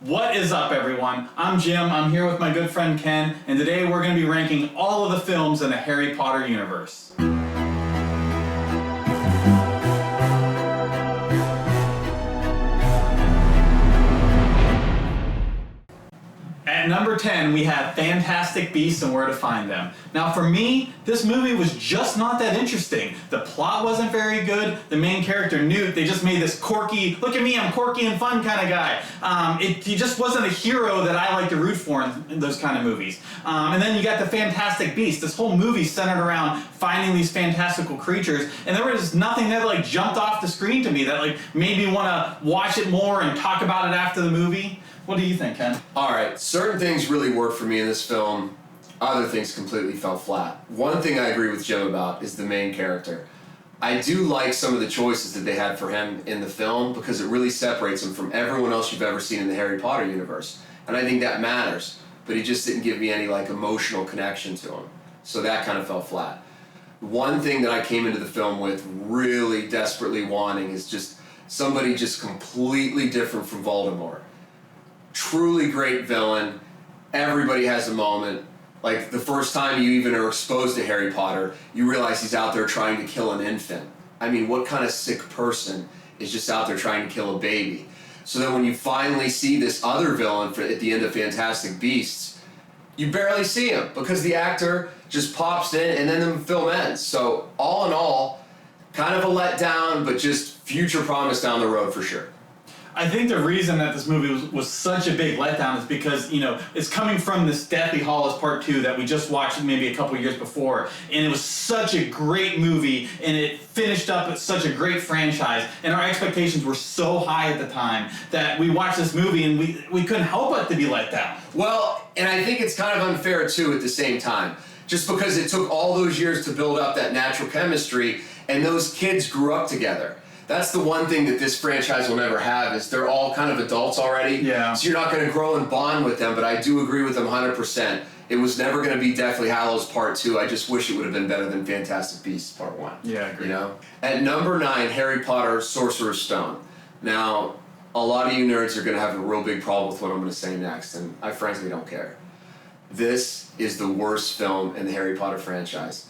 What is up, everyone? I'm Jim, I'm here with my good friend Ken, and today we're going to be ranking all of the films in the Harry Potter universe. At number 10, we have Fantastic Beasts and Where to Find Them. Now for me, this movie was just not that interesting. The plot wasn't very good. The main character, Newt, they just made this quirky, look at me, I'm quirky and fun kind of guy. He just wasn't a hero that I like to root for in those kind of movies. And then you got the Fantastic Beasts. This whole movie centered around finding these fantastical creatures, and there was nothing that like jumped off the screen to me that like made me want to watch it more and talk about it after the movie. What do you think, Ken? Alright, certain things really worked for me in this film. Other things completely fell flat. One thing I agree with Jim about is the main character. I do like some of the choices that they had for him in the film because it really separates him from everyone else you've ever seen in the Harry Potter universe. And I think that matters. But he just didn't give me any like emotional connection to him. So that kind of fell flat. One thing that I came into the film with really desperately wanting is just somebody just completely different from Voldemort. Truly great villain. Everybody has a moment. Like the first time you even are exposed to Harry Potter, you realize he's out there trying to kill an infant. I mean, what kind of sick person is just out there trying to kill a baby? So then when you finally see this other villain at the end of Fantastic Beasts, you barely see him because the actor just pops in and then the film ends. So all in all, kind of a letdown, but just future promise down the road for sure. I think the reason that this movie was such a big letdown is because, you know, it's coming from this Deathly Hallows Part 2 that we just watched maybe a couple years before, and it was such a great movie, and it finished up with such a great franchise, and our expectations were so high at the time that we watched this movie and we couldn't help but to be let down. Well, and I think it's kind of unfair too at the same time, just because it took all those years to build up that natural chemistry, and those kids grew up together. That's the one thing that this franchise will never have is they're all kind of adults already. Yeah. So you're not going to grow and bond with them, but I do agree with them 100%. It was never going to be Deathly Hallows Part 2. I just wish it would have been better than Fantastic Beasts Part 1. Yeah, I agree. You know? At number 9, Harry Potter Sorcerer's Stone. Now, a lot of you nerds are going to have a real big problem with what I'm going to say next, and I frankly don't care. This is the worst film in the Harry Potter franchise.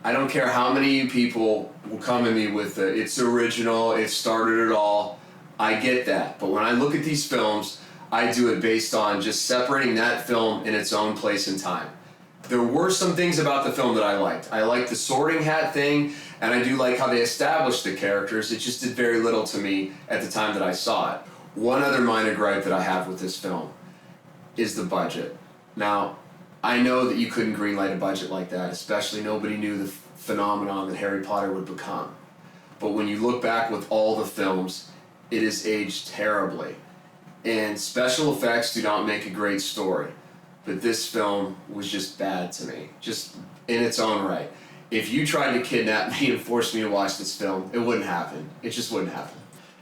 I don't care how many of you people will come at me with it's original, it started it all. I get that. But when I look at these films, I do it based on just separating that film in its own place and time. There were some things about the film that I liked. I liked the Sorting Hat thing, and I do like how they established the characters. It just did very little to me at the time that I saw it. One other minor gripe that I have with this film is the budget. Now, I know that you couldn't greenlight a budget like that, especially nobody knew the phenomenon that Harry Potter would become. But when you look back with all the films, it is aged terribly. And special effects do not make a great story. But this film was just bad to me, just in its own right. If you tried to kidnap me and force me to watch this film, it wouldn't happen. It just wouldn't happen.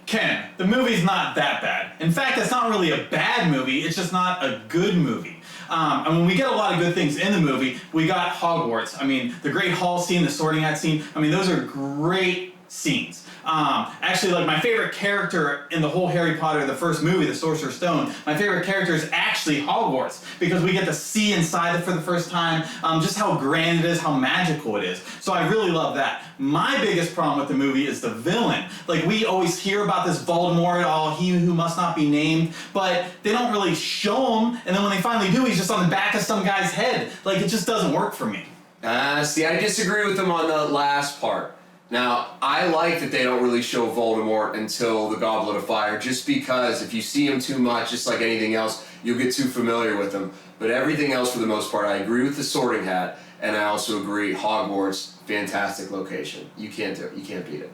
Ken, the movie's not that bad. In fact, it's not really a bad movie, it's just not a good movie. I mean, we get a lot of good things in the movie. We got Hogwarts. I mean, the Great Hall scene, the Sorting Hat scene. I mean, those are great scenes. Actually, like my favorite character in the whole Harry Potter, the first movie, The Sorcerer's Stone, my favorite character is actually Hogwarts because we get to see inside it for the first time, just how grand it is, how magical it is. So I really love that. My biggest problem with the movie is the villain. Like, we always hear about this Voldemort, he who must not be named, but they don't really show him, and then when they finally do, he's just on the back of some guy's head. Like, it just doesn't work for me. See, I disagree with them on the last part. Now, I like that they don't really show Voldemort until the Goblet of Fire, just because if you see him too much, just like anything else, you'll get too familiar with him. But everything else, for the most part, I agree with the Sorting Hat, and I also agree Hogwarts, fantastic location. You can't do it. You can't beat it.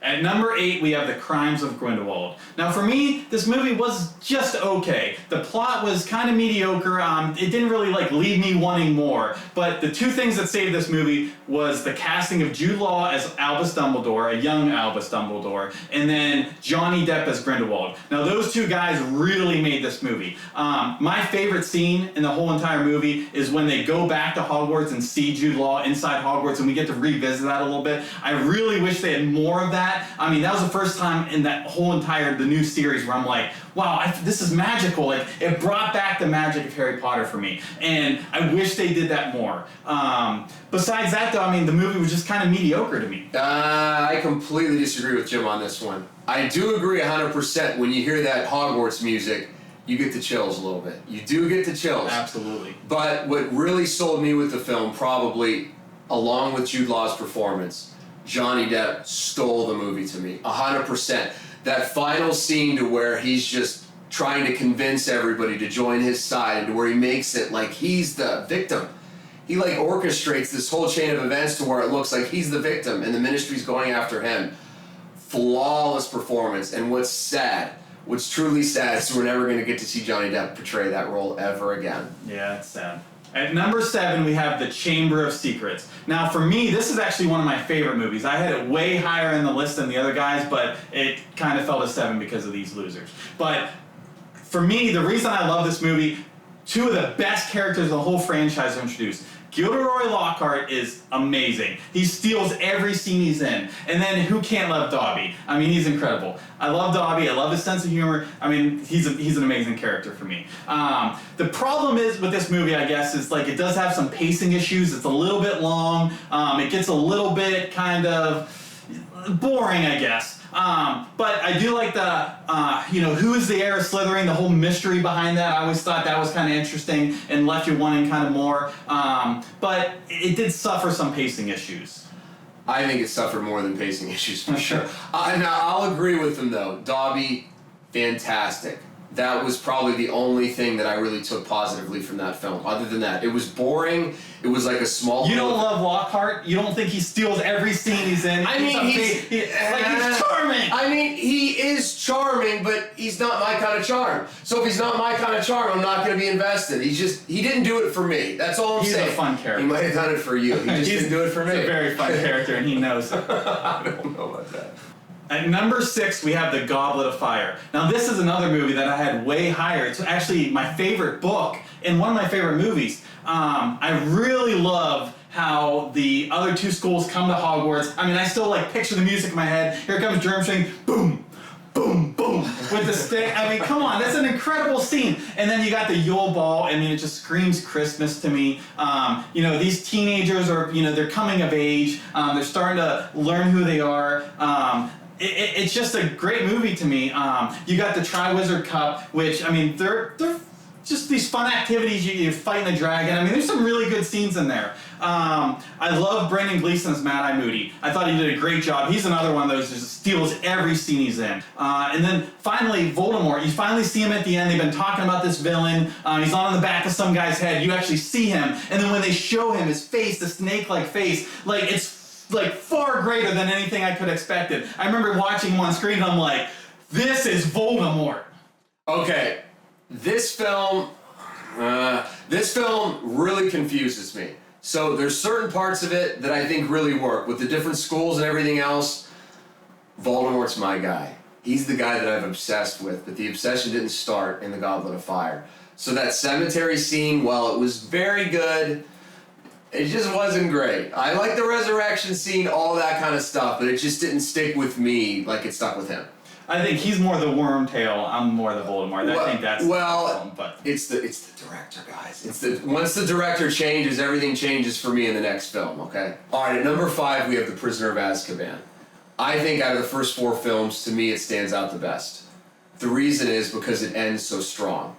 At number 8, we have The Crimes of Grindelwald. Now for me, this movie was just okay. The plot was kind of mediocre. It didn't really leave me wanting more. But the two things that saved this movie was the casting of Jude Law as Albus Dumbledore, a young Albus Dumbledore, and then Johnny Depp as Grindelwald. Now those two guys really made this movie. My favorite scene in the whole entire movie is when they go back to Hogwarts and see Jude Law inside Hogwarts, and we get to revisit that a little bit. I really wish they had more of that that. I mean, that was the first time in that whole the new series where I'm like, wow, this is magical. Like, it brought back the magic of Harry Potter for me. And I wish they did that more. Besides that, though, I mean, the movie was just kind of mediocre to me. I completely disagree with Jim on this one. I do agree 100% when you hear that Hogwarts music, you get the chills a little bit. You do get the chills. Absolutely. But what really sold me with the film, probably, along with Jude Law's performance, Johnny Depp stole the movie to me, 100%. That final scene to where he's just trying to convince everybody to join his side, and to where he makes it like he's the victim. He like orchestrates this whole chain of events to where it looks like he's the victim and the ministry's going after him. Flawless performance. And what's truly sad is we're never going to get to see Johnny Depp portray that role ever again. Yeah, it's sad. At number 7, we have The Chamber of Secrets. Now, for me, this is actually one of my favorite movies. I had it way higher in the list than the other guys, but it kind of fell to 7 because of these losers. But for me, the reason I love this movie, 2 of the best characters of the whole franchise are introduced. Gilderoy Lockhart is amazing. He steals every scene he's in. And then who can't love Dobby? I mean, he's incredible. I love Dobby. I love his sense of humor. I mean, he's an amazing character for me. The problem is with this movie, I guess, is like it does have some pacing issues. It's a little bit long. It gets a little bit kind of boring, I guess. But I do like who is the heir of Slytherin, the whole mystery behind that. I always thought that was kind of interesting and left you wanting kind of more. But it did suffer some pacing issues. I think it suffered more than pacing issues for sure. Now, I'll agree with him though. Dobby, fantastic. That was probably the only thing that I really took positively from that film. Other than that, it was boring. It was like a small... You don't love Lockhart? You don't think he steals every scene he's in? I mean, he's charming! I mean, he is charming, but he's not my kind of charm. So if he's not my kind of charm, I'm not going to be invested. He didn't do it for me. That's all I'm saying. He's a fun character. He might have done it for you. He just didn't do it for me. He's a very fun character, and he knows it. I don't know about that. At number 6, we have The Goblet of Fire. Now, this is another movie that I had way higher. It's actually my favorite book and one of my favorite movies. I really love how the other 2 schools come to Hogwarts. I mean, I still like picture the music in my head. Here comes Durmstrang, boom, boom, boom, with the stick. I mean, come on, that's an incredible scene. And then you got the Yule Ball. I mean, it just screams Christmas to me. These teenagers are, they're coming of age. They're starting to learn who they are. It's just a great movie to me. You got the Triwizard Cup, which, I mean, they're just these fun activities. You fighting a dragon. I mean, there's some really good scenes in there. I love Brendan Gleeson as Mad-Eye Moody. I thought he did a great job. He's another one of those who just steals every scene he's in. And then finally, Voldemort. You finally see him at the end. They've been talking about this villain. He's on the back of some guy's head. You actually see him. And then when they show him his face, the snake-like face, like it's like far greater than anything I could have expected. I remember watching him on screen and I'm like, this is Voldemort. Okay, this film really confuses me. So there's certain parts of it that I think really work. With the different schools and everything else, Voldemort's my guy. He's the guy that I'm obsessed with, but the obsession didn't start in The Goblet of Fire. So that cemetery scene, while it was very good, it just wasn't great. I like the resurrection scene, all that kind of stuff, but it just didn't stick with me like it stuck with him. I think he's more the Wormtail. I'm more the Voldemort. I think that's the problem, but it's the director, guys. Once the director changes, everything changes for me in the next film. Okay. All right. At number 5, we have The Prisoner of Azkaban. I think out of the first 4 films, to me, it stands out the best. The reason is because it ends so strong.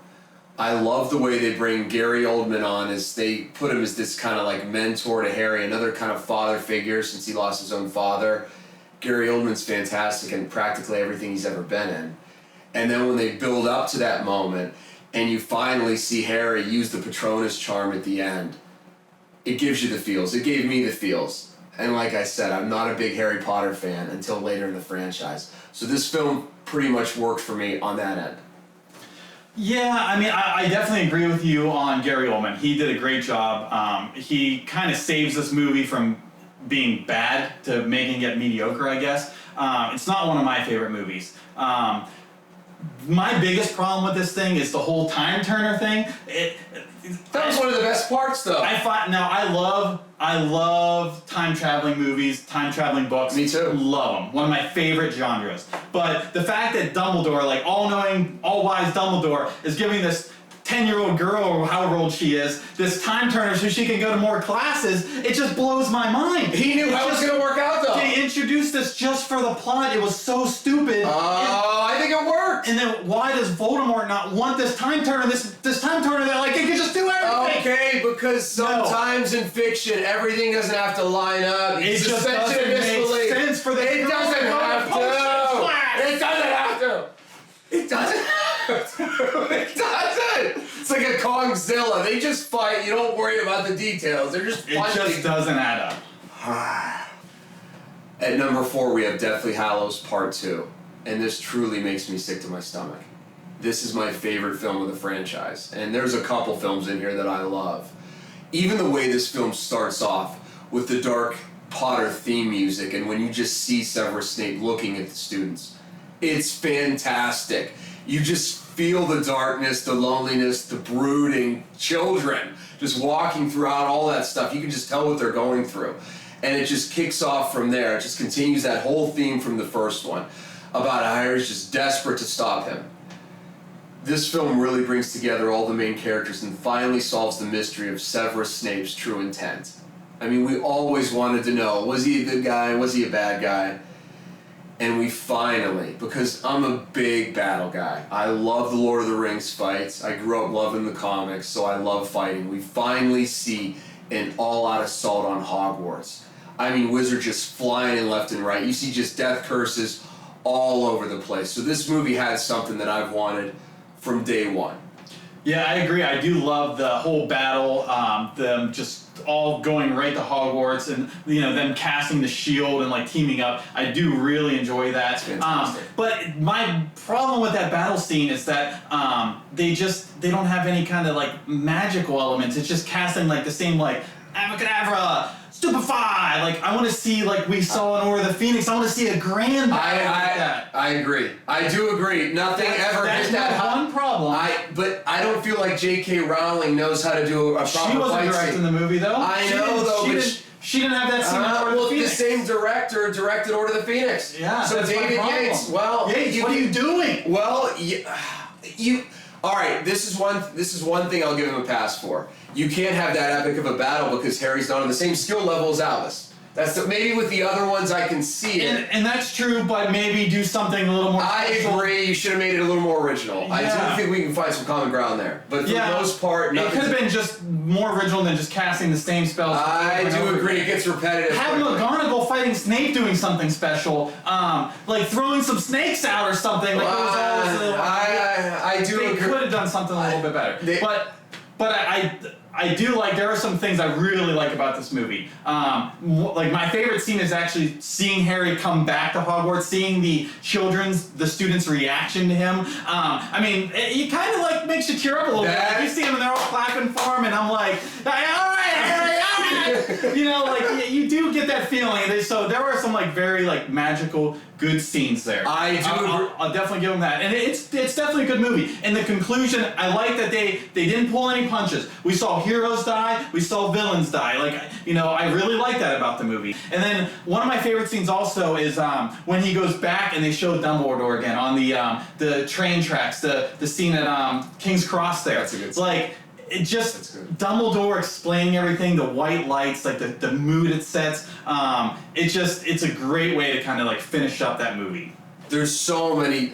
I love the way they bring Gary Oldman on, as they put him as this kind of like mentor to Harry, another kind of father figure since he lost his own father. Gary Oldman's fantastic in practically everything he's ever been in. And then when they build up to that moment and you finally see Harry use the Patronus charm at the end, it gives you the feels. It gave me the feels. And like I said, I'm not a big Harry Potter fan until later in the franchise. So this film pretty much worked for me on that end. Yeah, I mean, I definitely agree with you on Gary Oldman. He did a great job. He kind of saves this movie from being bad to making it mediocre, I guess. It's not one of my favorite movies. my biggest problem with this thing is the whole time turner thing. That was one of the best parts, though. I love time traveling movies, time traveling books. Me too. Love them. One of my favorite genres. But the fact that Dumbledore, like all-knowing, all-wise Dumbledore, is giving this 10-year-old girl, or however old she is, this time turner so she can go to more classes, it just blows my mind. He knew how it was going to work out, though. They introduced this just for the plot. It was so stupid. Oh, I think it worked. And then why does Voldemort not want this time turner? This time turner that like it can just do everything. Okay, because sometimes in fiction everything doesn't have to line up. It just Suspension doesn't of make disbelief. sense for the It girl doesn't to go to have potion to. class. It doesn't have to. It doesn't have to. It doesn't. It's like a Kongzilla. They just fight. You don't worry about the details. They're just It punching. just doesn't add up. At number 4, we have Deathly Hallows Part 2. And this truly makes me sick to my stomach. This is my favorite film of the franchise. And there's a couple films in here that I love. Even the way this film starts off with the dark Potter theme music and when you just see Severus Snape looking at the students. It's fantastic. You just feel the darkness, the loneliness, the brooding children just walking throughout all that stuff. You can just tell what they're going through. And it just kicks off from there. It just continues that whole theme from the first one about how Harry's just desperate to stop him. This film really brings together all the main characters and finally solves the mystery of Severus Snape's true intent. I mean, we always wanted to know, was he a good guy? Was he a bad guy? And we finally, because I'm a big battle guy. I love the Lord of the Rings fights. I grew up loving the comics, so I love fighting. We finally see an all-out assault on Hogwarts. I mean, wizards just flying in left and right. You see just death curses all over the place. So this movie had something that I've wanted from day one. Yeah, I agree. I do love the whole battle, them just all going right to Hogwarts, and them casting the shield and like teaming up. I do really enjoy that. It's fantastic. But my problem with that battle scene is that they don't have any kind of like magical elements. It's just casting like the same like abracadabra, stupefy. Like I want to see like we saw in Order of the Phoenix. I want to see a grand battle like that. I agree. I do agree. Nothing ever hit that high. One problem. But I don't feel like J.K. Rowling knows how to do a proper fight scene. She wasn't directing the movie though. I know though, she didn't have that scene in Order of the Phoenix. The same director directed Order of the Phoenix. Yeah. So that's David Yates. Well, Yates, what are you doing? Well, you. All right. This is one thing I'll give him a pass for. You can't have that epic of a battle because Harry's not on the same skill level as Albus. Maybe with the other ones I can see it. And that's true, but maybe do something a little more special. I agree. You should have made it a little more original. Yeah. I do think we can find some common ground there. But for the most part, it could have been just more original than just casting the same spells. I do agree. It gets repetitive. Have McGonagall fighting Snape doing something special, like throwing some snakes out or something. Like I do agree. They could have done something a little bit better. But I do like, there are some things I really like about this movie. Like my favorite scene is actually seeing Harry come back to Hogwarts, seeing the students' reaction to him. I mean, it kind of like makes you tear up a little bit. Like, you see them and they're all clapping for him, and I'm like, all right, Harry, all right. Like you do get that feeling. So there are some like very like magical, good scenes there. I'll definitely give them that, and it's definitely a good movie. In the conclusion, I like that they didn't pull any punches. We saw heroes die, we saw villains die. Like I really like that about the movie. And then one of my favorite scenes also is when he goes back and they show Dumbledore again on the train tracks, the scene at King's Cross there. That's a good scene. Like. It just Dumbledore explaining everything, the white lights, like the mood it sets. It's a great way to kind of like finish up that movie. There's so many.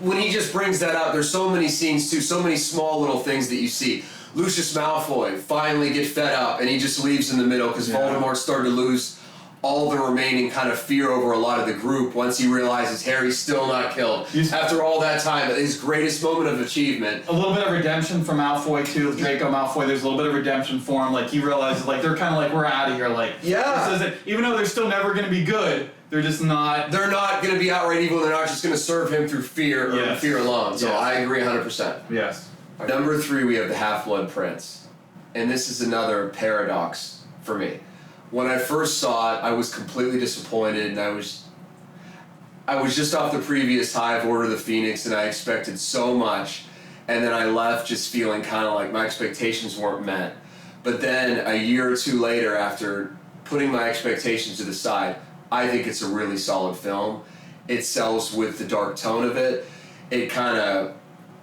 When he just brings that up, there's so many scenes too, so many small little things that you see. Lucius Malfoy finally get fed up and he just leaves in the middle because Voldemort started to lose all the remaining kind of fear over a lot of the group once he realizes Harry's still not killed. After all that time, his greatest moment of achievement. A little bit of redemption for Malfoy too, Draco Malfoy. There's a little bit of redemption for him. Like he realizes, like they're kind of like, we're out of here. Like even though they're still never going to be good, they're just not. They're not going to be outright evil. They're not just going to serve him through fear or fear alone. So I agree 100%. Yes. Number 3, we have the Half-Blood Prince, and this is another paradox for me. When I first saw it, I was completely disappointed, and I was just off the previous high of Order of the Phoenix, and I expected so much, and then I left just feeling kind of like my expectations weren't met. But then a year or two later, after putting my expectations to the side, I think it's a really solid film. It sells with the dark tone of it. It kind of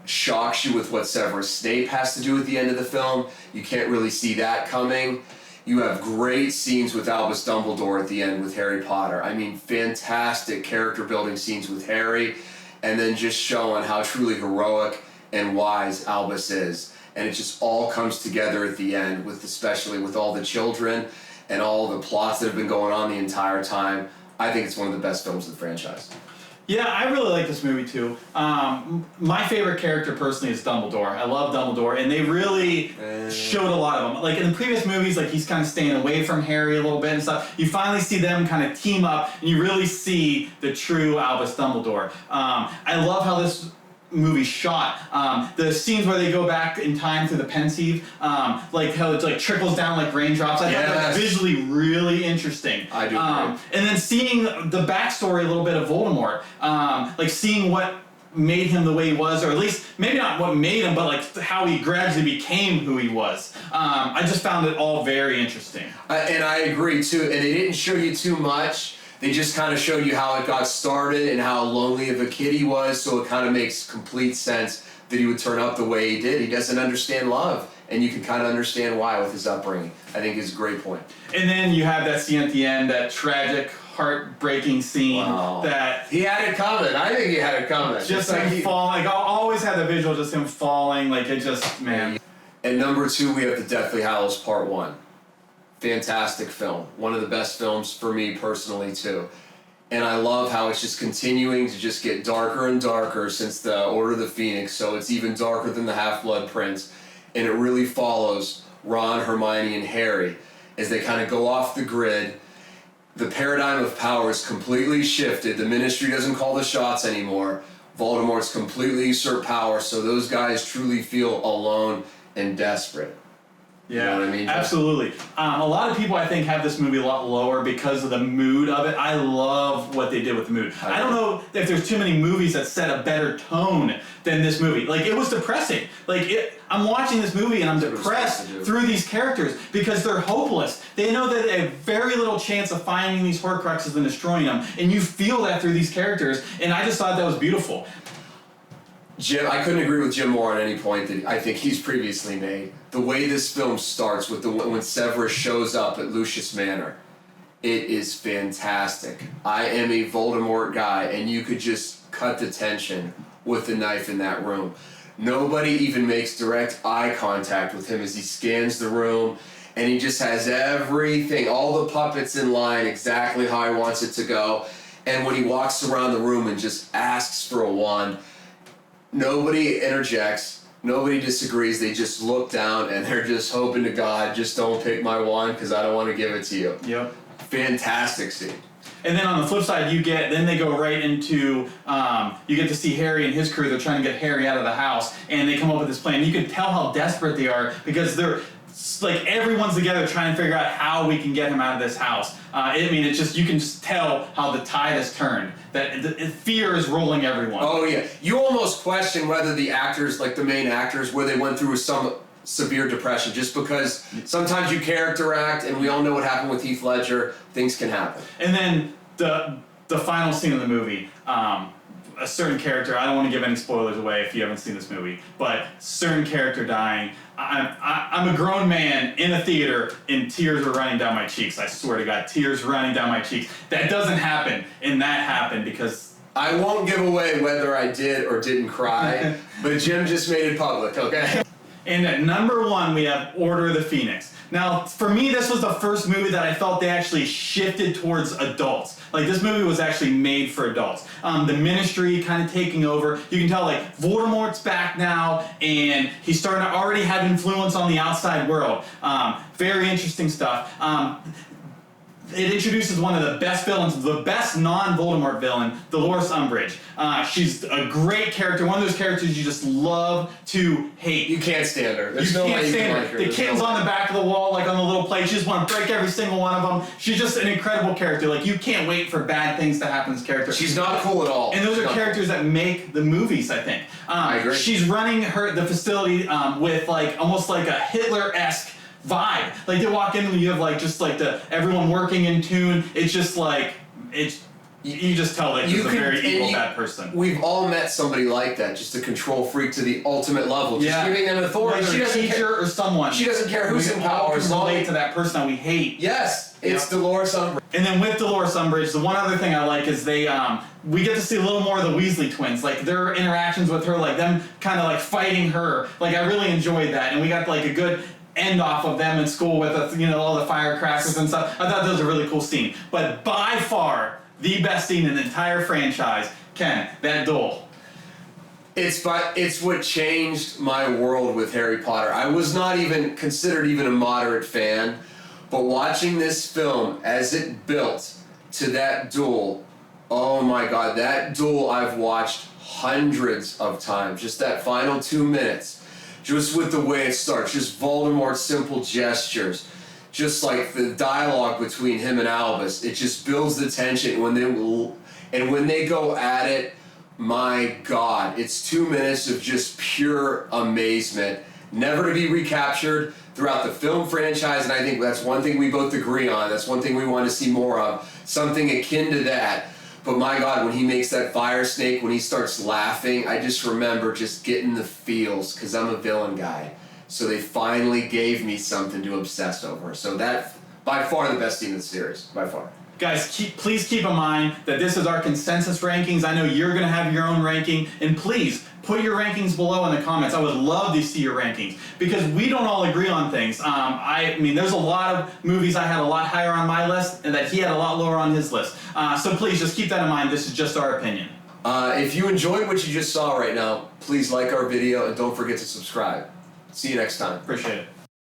shocks you with what Severus Snape has to do at the end of the film. You can't really see that coming. You have great scenes with Albus Dumbledore at the end with Harry Potter. I mean, fantastic character building scenes with Harry, and then just showing how truly heroic and wise Albus is. And it just all comes together at the end, with especially with all the children and all the plots that have been going on the entire time. I think it's one of the best films of the franchise. Yeah, I really like this movie too. My favorite character personally is Dumbledore. I love Dumbledore, and they really showed a lot of them. Like in the previous movies, like he's kind of staying away from Harry a little bit and stuff. You finally see them kind of team up, and you really see the true Albus Dumbledore. I love how this movie shot. The scenes where they go back in time through the Pensieve, like how it like trickles down like raindrops. I thought that was visually really interesting. I do agree. And then seeing the backstory a little bit of Voldemort, like seeing what made him the way he was, or at least maybe not what made him, but like how he gradually became who he was. I just found it all very interesting. And I agree too. And they didn't show you too much. They just kind of showed you how it got started and how lonely of a kid he was, so it kind of makes complete sense that he would turn up the way he did. He doesn't understand love, and you can kind of understand why with his upbringing. I think is a great point. And then you have that scene at the end, that tragic, heartbreaking scene that... He had it coming. I think he had it coming. Just like him falling. Like, I always had the visual, just him falling. Like, it just, man. And number 2, we have The Deathly Hallows Part 1. Fantastic film. One of the best films for me personally too. And I love how it's just continuing to just get darker and darker since the Order of the Phoenix, so it's even darker than the Half-Blood Prince. And it really follows Ron, Hermione, and Harry as they kind of go off the grid. The paradigm of power is completely shifted. The Ministry doesn't call the shots anymore. Voldemort's completely usurped power, so those guys truly feel alone and desperate. Yeah, you know what I mean? Absolutely. A lot of people, I think, have this movie a lot lower because of the mood of it. I love what they did with the mood. I don't know if there's too many movies that set a better tone than this movie. Like, it was depressing. Like, I'm watching this movie and I'm depressed through these characters because they're hopeless. They know that they have very little chance of finding these Horcruxes and destroying them, and you feel that through these characters, and I just thought that was beautiful. Jim, I couldn't agree with Jim more on any point that I think he's previously made. The way this film starts with when Severus shows up at Lucius Manor, it is fantastic. I am a Voldemort guy, and you could just cut the tension with the knife in that room. Nobody even makes direct eye contact with him as he scans the room, and he just has everything, all the puppets in line exactly how he wants it to go. And when he walks around the room and just asks for a wand, nobody interjects, nobody disagrees, they just look down and they're just hoping to God, just don't pick my wand because I don't want to give it to you. Yep. Fantastic scene. And then on the flip side, then they go right into, you get to see Harry and his crew, they're trying to get Harry out of the house, and they come up with this plan. You can tell how desperate they are because they're, like, everyone's together trying to figure out how we can get him out of this house. It's just, you can just tell how the tide has turned. That fear is rolling everyone. Oh yeah, you almost question whether the actors, like the main actors, where they went through some severe depression, just because sometimes you character act, and we all know what happened with Heath Ledger. Things can happen. And then the final scene of the movie, a certain character, I don't want to give any spoilers away if you haven't seen this movie, but certain character dying. I'm a grown man in a theater and tears are running down my cheeks. I swear to God, tears running down my cheeks. That doesn't happen, and that happened because... I won't give away whether I did or didn't cry, but Jim just made it public, okay? And at number 1, we have Order of the Phoenix. Now, for me, this was the first movie that I felt they actually shifted towards adults. Like, this movie was actually made for adults. The Ministry kind of taking over. You can tell, like, Voldemort's back now, and he's starting to already have influence on the outside world. Very interesting stuff. it introduces one of the best villains, the best non-Voldemort villain, Dolores Umbridge. She's a great character, one of those characters you just love to hate. You can't stand her. There's You no can't way you stand can her. like her. The There's kittens no on way. the back of the wall, like on the little plate. You just want to break every single one of them. She's just an incredible character. Like, you can't wait for bad things to happen to this character. She's not cool at all. And those She's are not characters that make the movies, I think. I agree. She's running the facility with like almost like a Hitler-esque vibe. Like, they walk in and you have like just like everyone working in tune. It's just like you just tell that she's a very evil bad person. We've all met somebody like that, just a control freak to the ultimate level, just giving them authority. Whether She a doesn't teacher care. or someone. She doesn't care who's in We all power. can as long relate as- to that person that we hate. Yes, it's Yep. Dolores Umbridge. And then with Dolores Umbridge, the one other thing I like is we get to see a little more of the Weasley twins, like their interactions with her, like them kind of like fighting her. Like, I really enjoyed that, and we got like a good end off of them in school with all the firecrackers and stuff. I thought that was a really cool scene. But by far the best scene in the entire franchise, Ken, that duel. It's what changed my world with Harry Potter. I was not even considered even a moderate fan, but watching this film as it built to that duel, oh my god, that duel I've watched hundreds of times. Just that final 2 minutes, just with the way it starts, just Voldemort's simple gestures, just like the dialogue between him and Albus, it just builds the tension when they go at it. My god, it's 2 minutes of just pure amazement, never to be recaptured throughout the film franchise, and I think that's one thing we both agree on. That's one thing we want to see more of, something akin to that. But my god, when he makes that fire snake, when he starts laughing, I just remember just getting the feels, because I'm a villain guy. So they finally gave me something to obsess over. So that, by far, the best scene in the series, by far. Guys, please keep in mind that this is our consensus rankings. I know you're going to have your own ranking, and please put your rankings below in the comments. I would love to see your rankings, because we don't all agree on things. I mean, there's a lot of movies I had a lot higher on my list, and that he had a lot lower on his list. So please just keep that in mind. This is just our opinion. If you enjoyed what you just saw right now, please like our video and don't forget to subscribe. See you next time. Appreciate it.